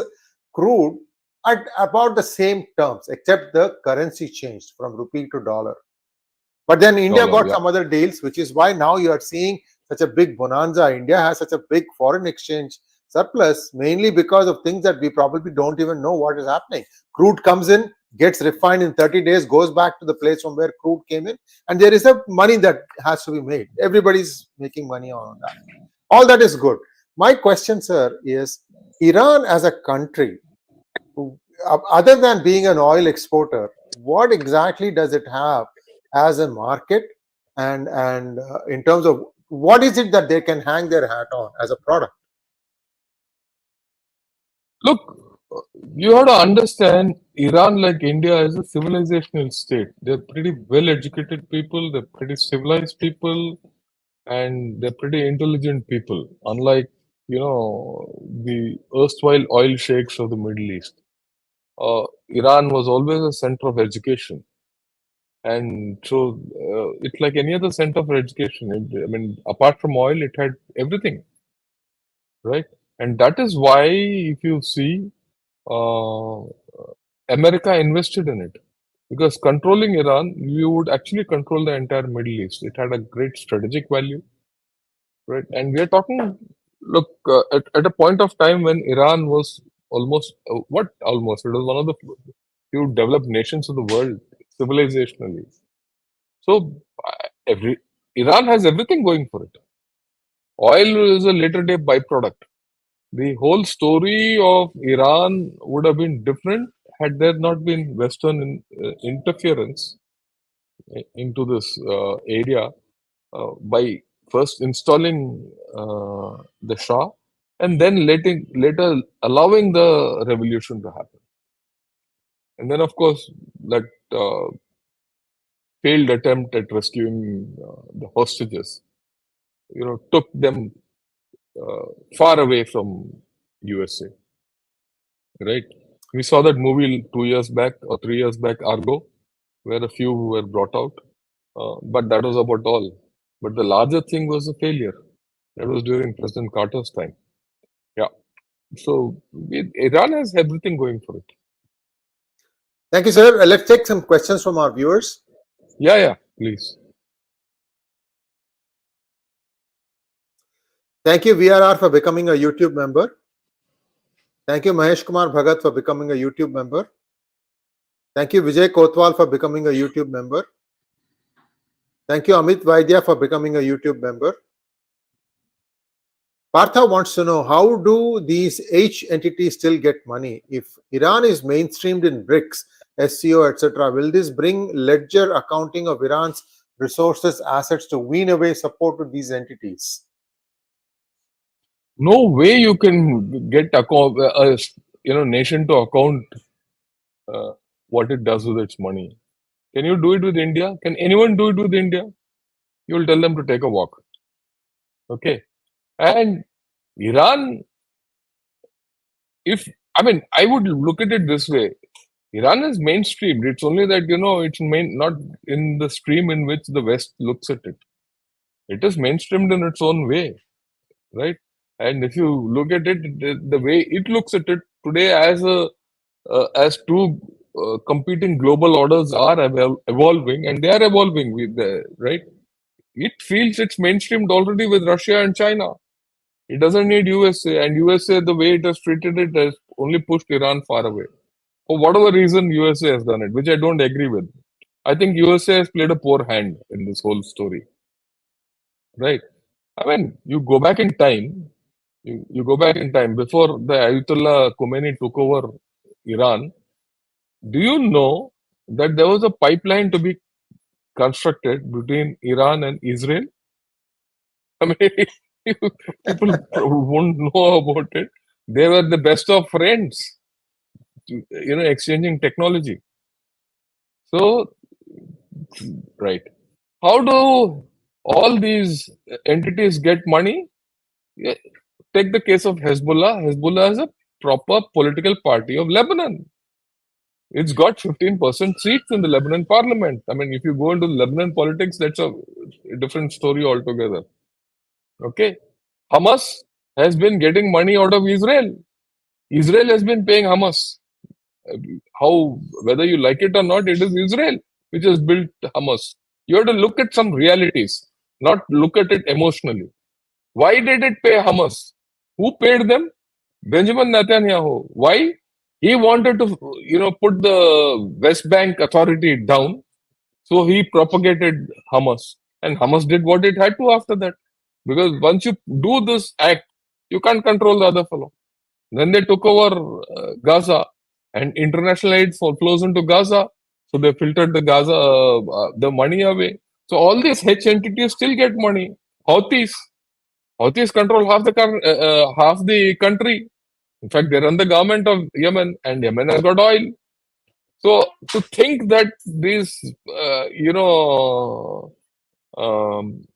crude at about the same terms, except the currency changed from rupee to dollar. But then India got some other deals, which is why now you are seeing such a big bonanza. India has such a big foreign exchange surplus, mainly because of things that we probably don't even know what is happening. Crude comes in, gets refined in 30 days, goes back to the place from where crude came in, and there is a money that has to be made. Everybody's making money on that. All that is good. My question, sir, is Iran as a country, other than being an oil exporter, what exactly does it have as a market, and in terms of what is it that they can hang their hat on as a product? Look, you have to understand Iran, like India, is a civilizational state. They're pretty well-educated people, they're pretty civilized people, and they're pretty intelligent people, unlike, the erstwhile oil sheikhs of the Middle East. Iran was always a center of education. And so it's like any other center for education. Apart from oil, it had everything, right? And that is why, if you see, America invested in it. Because controlling Iran, you would actually control the entire Middle East. It had a great strategic value, right? And we are talking, look, at a point of time when Iran was almost, it was one of the few developed nations of the world, civilizationally. So Iran has everything going for it. Oil is a later day byproduct. The whole story of Iran would have been different had there not been Western interference into this area by first installing the Shah and then later allowing the revolution to happen. And then, of course, that failed attempt at rescuing the hostages, took them far away from USA. Right? We saw that movie 2 years back or 3 years back, Argo, where a few were brought out. But that was about all. But the larger thing was a failure. That was during President Carter's time. Yeah. So Iran has everything going for it. Thank you, sir. Let's take some questions from our viewers. Yeah, please. Thank you, VRR, for becoming a YouTube member. Thank you, Mahesh Kumar Bhagat, for becoming a YouTube member. Thank you, Vijay Kotwal, for becoming a YouTube member. Thank you, Amit Vaidya, for becoming a YouTube member. Partha wants to know, how do these H entities still get money? If Iran is mainstreamed in BRICS, SCO, etc., will this bring ledger accounting of Iran's resources, assets to wean away support to these entities? No way you can get a nation to account what it does with its money. Can you do it with India? Can anyone do it with India? You will tell them to take a walk. Okay. And Iran, I would look at it this way. Iran is mainstreamed. It's only that, it's not in the stream in which the West looks at it. It is mainstreamed in its own way, right? And if you look at it, the way it looks at it today as two competing global orders are evolving, and they are evolving with right? It feels it's mainstreamed already with Russia and China. It doesn't need USA, and USA, the way it has treated it, has only pushed Iran far away. For whatever reason, USA has done it, which I don't agree with. I think USA has played a poor hand in this whole story, right? I mean, you go back in time, you go back in time before the Ayatollah Khomeini took over Iran. Do you know that there was a pipeline to be constructed between Iran and Israel? I mean, people won't know about it. They were the best of friends, exchanging technology. So, right. How do all these entities get money? Yeah, take the case of Hezbollah. Hezbollah is a proper political party of Lebanon. It's got 15% seats in the Lebanon parliament. I mean, if you go into Lebanon politics, that's a different story altogether. Okay. Hamas has been getting money out of Israel. Israel has been paying Hamas. Whether you like it or not, it is Israel which has built Hamas. You have to look at some realities, not look at it emotionally. Why did it pay Hamas? Who paid them? Benjamin Netanyahu. Why? He wanted to, put the West Bank Authority down. So he propagated Hamas. And Hamas did what it had to after that. Because once you do this act, you can't control the other fellow. Then they took over Gaza, and international aid flows into Gaza. So they filtered the money away. So all these H entities still get money. Houthis control half the country. In fact, they run the government of Yemen, and Yemen has got oil. So to think that these,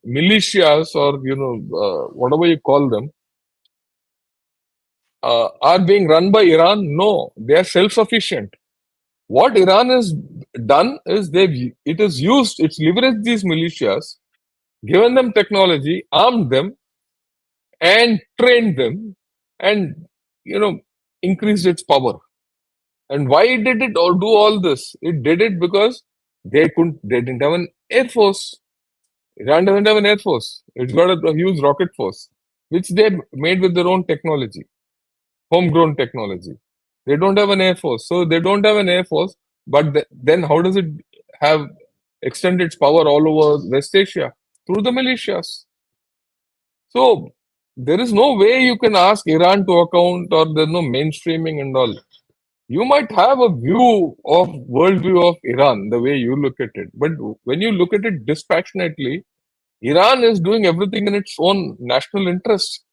militias or whatever you call them are being run by Iran, no, they are self-sufficient. What Iran has done is it's leveraged these militias, given them technology, armed them, and trained them, and increased its power. And why did it do all this? It did it because they didn't have an air force. Iran doesn't have an air force. It's got a huge rocket force, which they made with their own technology, homegrown technology. They don't have an air force. So they don't have an air force, but then how does it have extended its power all over West Asia? Through the militias. So there is no way you can ask Iran to account, or there's no mainstreaming and all. You might have a worldview of Iran, the way you look at it. But when you look at it dispassionately, Iran is doing everything in its own national interest.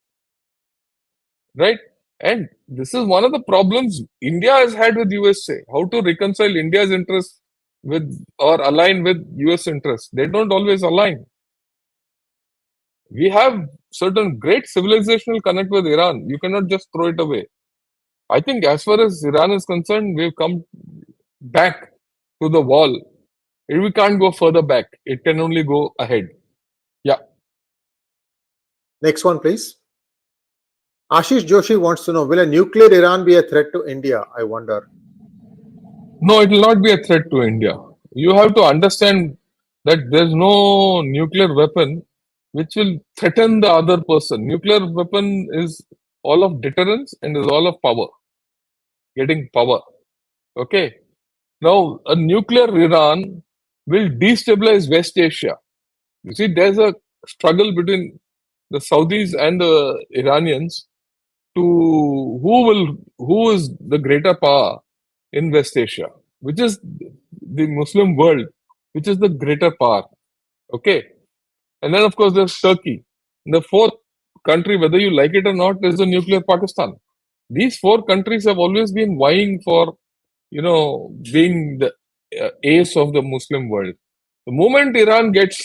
Right? And this is one of the problems India has had with USA. How to reconcile India's interests or align with US interests. They don't always align. We have certain great civilizational connect with Iran. You cannot just throw it away. I think as far as Iran is concerned, we've come back to the wall. We can't go further back. It can only go ahead. Yeah. Next one, please. Ashish Joshi wants to know, will a nuclear Iran be a threat to India? I wonder. No, it will not be a threat to India. You have to understand that there's no nuclear weapon which will threaten the other person. Nuclear weapon is all of deterrence and is all of power. Getting power. Okay. Now, a nuclear Iran will destabilize West Asia. You see, there's a struggle between the Saudis and the Iranians to who is the greater power in West Asia, which is the Muslim world, which is the greater power. Okay. And then, of course, there's Turkey. The fourth country, whether you like it or not, is the nuclear Pakistan. These four countries have always been vying for, being the ace of the Muslim world. The moment Iran gets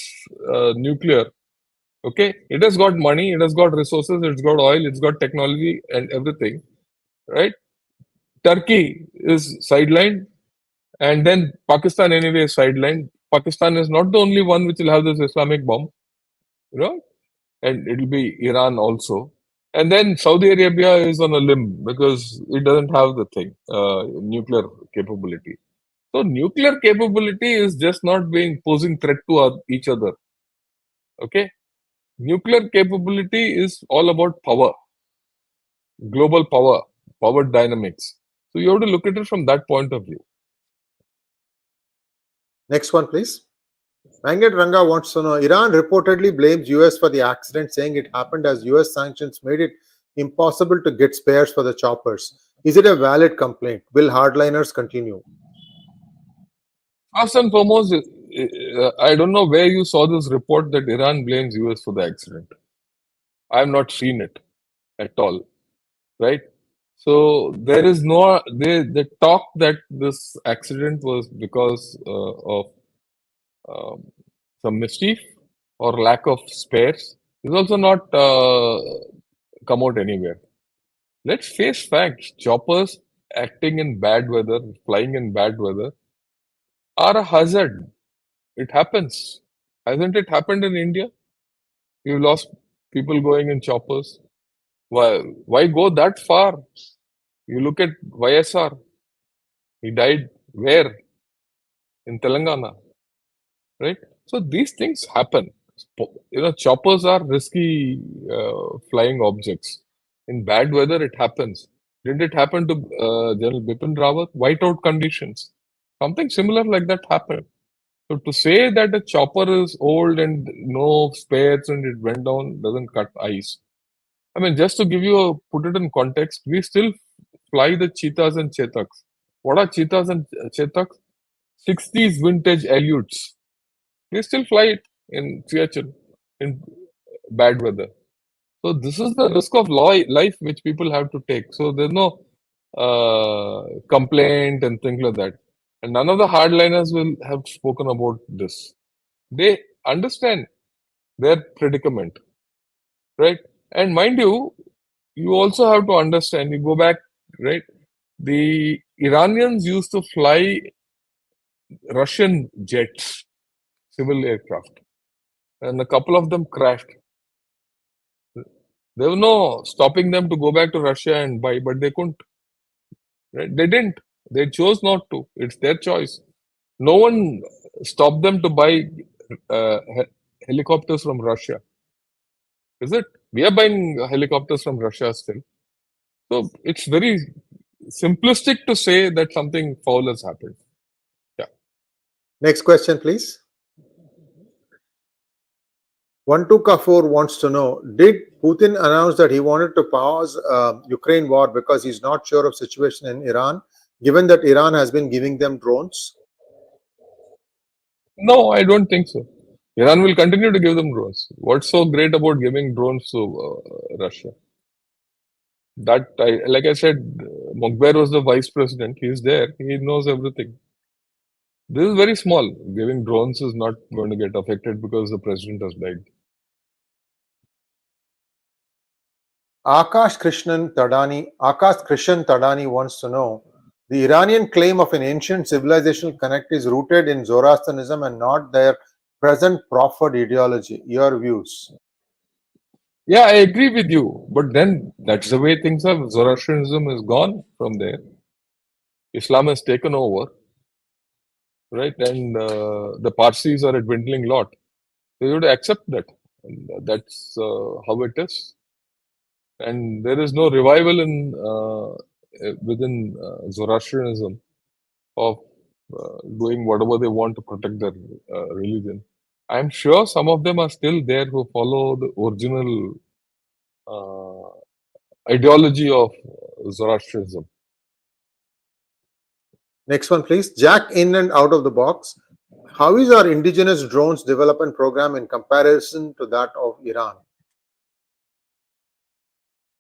nuclear, okay, it has got money, it has got resources, it's got oil, it's got technology and everything, right? Turkey is sidelined. And then Pakistan anyway is sidelined. Pakistan is not the only one which will have this Islamic bomb, you know, and it'll be Iran also. And then Saudi Arabia is on a limb because it doesn't have the thing, nuclear capability. So nuclear capability is just not being posing threat to each other. Okay, nuclear capability is all about power, global power, power dynamics. So you have to look at it from that point of view. Next one, please. Mangat Ranga wants to know, Iran reportedly blames US for the accident, saying it happened as US sanctions made it impossible to get spares for the choppers. Is it a valid complaint? Will hardliners continue? First and foremost, I don't know where you saw this report that Iran blames US for the accident. I have not seen it at all, right? So there is no the talk that this accident was because of some mischief or lack of spares is also not come out anywhere. Let's face facts. Choppers acting in bad weather, flying in bad weather, are a hazard. It happens. Hasn't it happened in India? We've lost people going in choppers. Why go that far? You look at YSR. He died where? In Telangana, right? So these things happen. Choppers are risky flying objects. In bad weather, it happens. Didn't it happen to General Bipin Rawat? Whiteout conditions. Something similar like that happened. So to say that a chopper is old and no spares and it went down doesn't cut ice. I mean, just to put it in context, we still fly the cheetahs and chetaks. What are cheetahs and chetaks? 60s vintage Aleutes. We still fly it in Siachen in bad weather. So this is the risk of life which people have to take. So there's no complaint and things like that. And none of the hardliners will have spoken about this. They understand their predicament, right? And mind you, you also have to understand, you go back, right? The Iranians used to fly Russian jets, civil aircraft, and a couple of them crashed. There was no stopping them to go back to Russia and buy, but they couldn't. Right? They didn't. They chose not to. It's their choice. No one stopped them to buy helicopters from Russia. Is it? We are buying helicopters from Russia still. So it's very simplistic to say that something foul has happened. Yeah. Next question, please. 12K4 wants to know, did Putin announce that he wanted to pause Ukraine war because he's not sure of situation in Iran, given that Iran has been giving them drones? No, I don't think so. Iran will continue to give them drones. What's so great about giving drones to Russia? Like I said, 𝗤𝘓𝗏 was the vice president. He's there. He knows everything. This is very small. Giving drones is not going to get affected because the president has died. Akash Krishan Tadani wants to know, the Iranian claim of an ancient civilizational connect is rooted in Zoroastrianism and not their present proffered ideology. Your views? Yeah, I agree with you. But then that's the way things are. Zoroastrianism is gone from there. Islam has taken over, right? And the Parsis are a dwindling lot. So you have to accept that. And that's how it is. And there is no revival within Zoroastrianism of doing whatever they want to protect their religion. I'm sure some of them are still there who follow the original ideology of Zoroastrianism. Next one, please. Jack in and out of the box. How is our indigenous drones development program in comparison to that of Iran?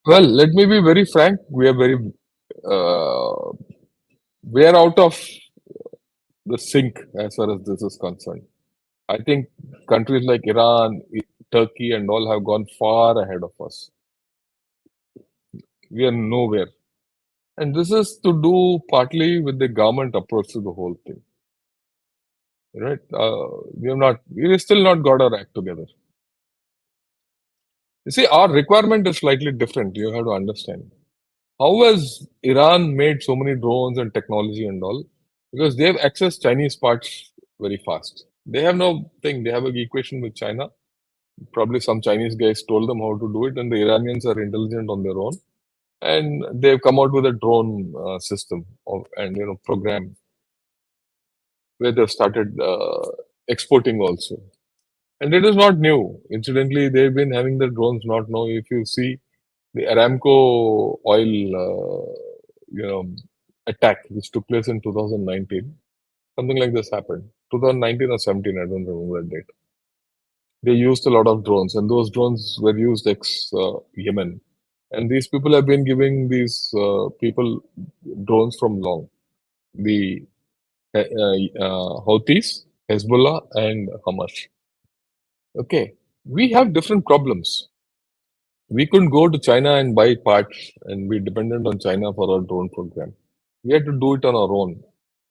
Well, let me be very frank. We are out of the sync as far as this is concerned. I think countries like Iran, Turkey, and all have gone far ahead of us. We are nowhere. And this is to do partly with the government approach to the whole thing, right? We still not got our act together. You see, our requirement is slightly different. You have to understand. How has Iran made so many drones and technology and all? Because they've accessed Chinese parts very fast. They have no thing. They have an equation with China. Probably some Chinese guys told them how to do it, and the Iranians are intelligent on their own. And they've come out with a drone system and program where they've started exporting also. And it is not new. Incidentally, they've been having the drones not now. If you see the Aramco oil, attack which took place in 2019, something like this happened. 2019 or 17, I don't remember that date. They used a lot of drones, and those drones were used ex-Yemen. And these people have been giving these people drones from long. The Houthis, Hezbollah, and Hamas. Okay, we have different problems. We couldn't go to China and buy parts and be dependent on China for our drone program. We had to do it on our own,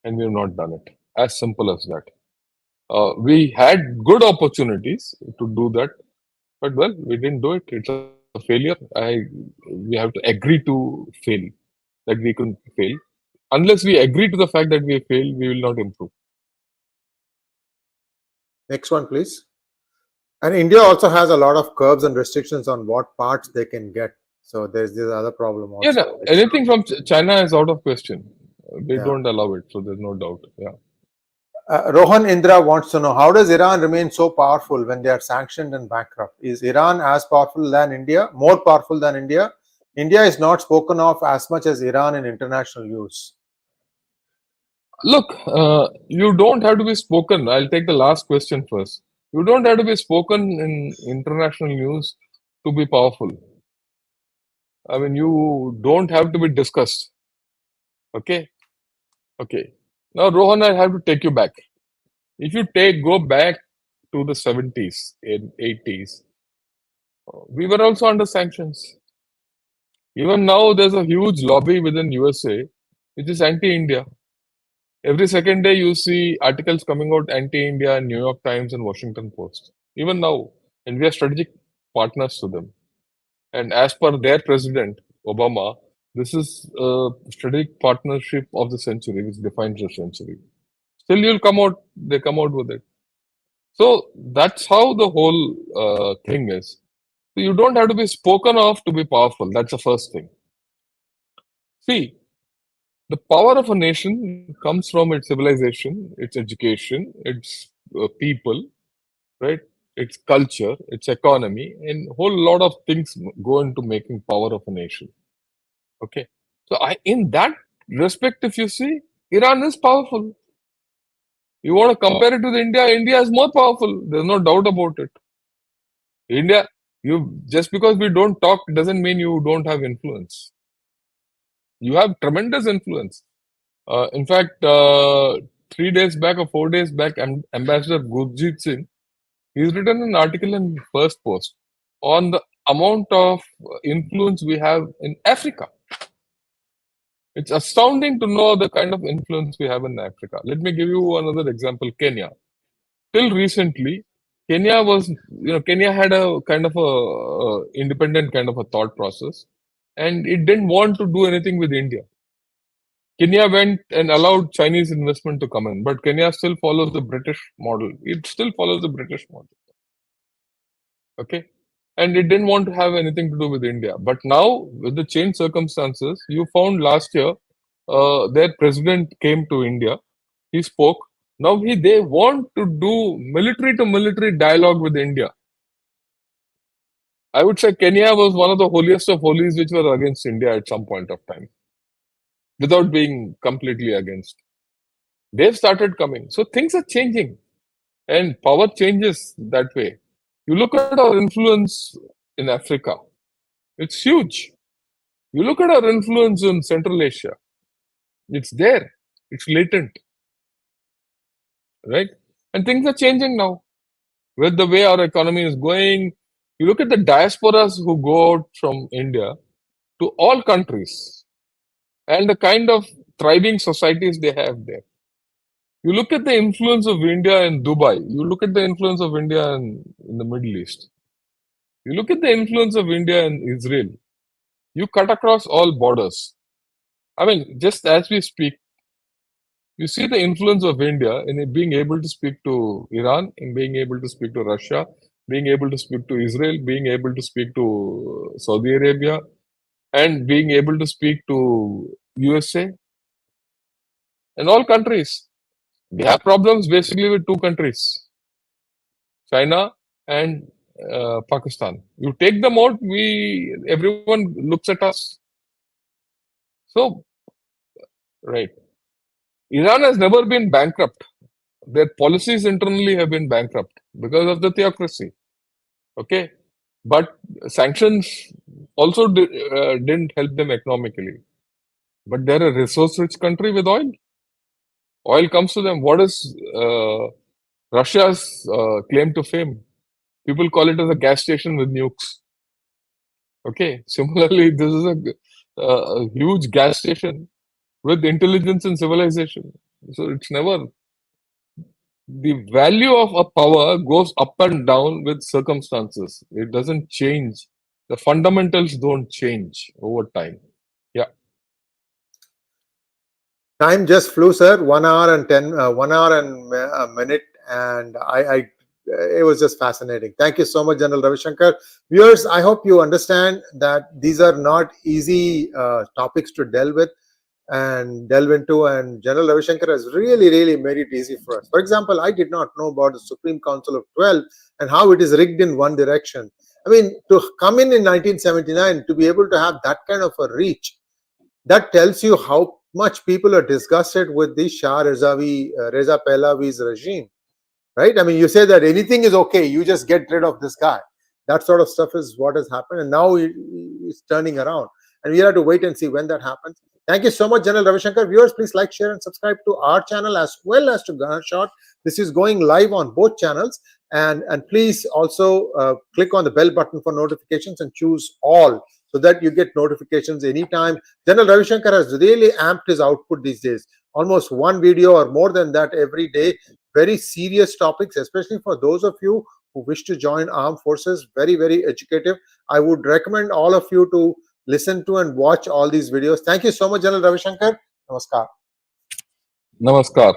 and we have not done it. As simple as that. We had good opportunities to do that, but well, we didn't do it. It's a failure. We have to agree to fail, that we couldn't fail. Unless we agree to the fact that we failed, we will not improve. Next one, please. And India also has a lot of curbs and restrictions on what parts they can get. So there's this other problem also. Yeah, no, anything from China is out of question. They Yeah. don't allow it, so there's no doubt. Yeah. Rohan Indra wants to know, how does Iran remain so powerful when they are sanctioned and bankrupt? Is Iran as powerful than India, more powerful than India? India is not spoken of as much as Iran in international news. Look, you don't have to be spoken. I'll take the last question first. You don't have to be spoken in international news to be powerful. I mean, you don't have to be discussed. Okay? Okay. Now, Rohan, I have to take you back. If you go back to the 70s and 80s, we were also under sanctions. Even now, there's a huge lobby within USA which is anti-India. Every second day, you see articles coming out anti-India in New York Times and Washington Post. Even now, and we are strategic partners to them. And as per their president, Obama, this is a strategic partnership of the century, which defines the century. Still, they come out with it. So that's how the whole thing is. So you don't have to be spoken of to be powerful. That's the first thing. See, the power of a nation comes from its civilization, its education, its people, right? Its culture, its economy, and a whole lot of things go into making power of a nation. Okay. So in that respect, if you see, Iran is powerful. You want to compare it with India, India is more powerful. There's no doubt about it. India, just because we don't talk doesn't mean you don't have influence. You have tremendous influence. In fact, 3 days back or 4 days back, Ambassador 𝙒𝙬𝙤𝘀, he's written an article in First Post on the amount of influence we have in Africa. It's astounding to know the kind of influence we have in Africa. Let me give you another example, Kenya. Till recently, Kenya had a kind of a independent kind of a thought process, and it didn't want to do anything with India. Kenya went and allowed Chinese investment to come in, but Kenya still follows the British model. It still follows the British model. Okay? And it didn't want to have anything to do with India. But now, with the changed circumstances, you found last year, their president came to India. He spoke. Now they want to do military to military dialogue with India. I would say Kenya was one of the holiest of holies which were against India at some point of time, without being completely against. They've started coming. So things are changing, and power changes that way. You look at our influence in Africa, it's huge. You look at our influence in Central Asia, it's there, it's latent, right? And things are changing now with the way our economy is going. You look at the diasporas who go out from India to all countries. and the kind of thriving societies they have there. You look at the influence of India in Dubai. You look at the influence of India in the Middle East. You look at the influence of India in Israel. You cut across all borders. I mean, just as we speak, you see the influence of India in it being able to speak to Iran, in being able to speak to Russia, being able to speak to Israel, being able to speak to Saudi Arabia, and being able to speak to USA and all countries. We have problems basically with two countries, China and Pakistan. You take them out, everyone looks at us. So, right. Iran has never been bankrupt. Their policies internally have been bankrupt because of the theocracy. Okay. But sanctions also didn't help them economically. But they're a resource-rich country with oil. Oil comes to them. What is Russia's claim to fame? People call it as a gas station with nukes. Okay. Similarly, this is a huge gas station with intelligence and civilization. So it's never, the value of a power goes up and down with circumstances. It doesn't change. The fundamentals don't change over time. Yeah. Time just flew, sir. 1 hour and 1 hour and a minute, and it was just fascinating. Thank you so much, General Ravi Shankar. Viewers, I hope you understand that these are not easy topics to delve into, and General Ravi Shankar has really made it easy for us. For example, I did not know about the Supreme Council of 12 and how it is rigged in one direction. I mean, to come in 1979, to be able to have that kind of a reach, that tells you how much people are disgusted with the Shah Reza Pahlavi's regime, right? I mean, you say that anything is okay, you just get rid of this guy. That sort of stuff is what has happened, and now he's turning around, and we have to wait and see when that happens. Thank you so much, General Ravi Shankar. Viewers, please like, share, and subscribe to our channel as well as to Gunnershot. This is going live on both channels, and please also click on the bell button for notifications and choose all, so that you get notifications anytime. General Ravi Shankar has really amped his output these days. Almost one video or more than that every day. Very serious topics, especially for those of you who wish to join armed forces. Very educative. I would recommend all of you to listen to and watch all these videos. Thank you so much, General Ravi Shankar. Namaskar. Namaskar.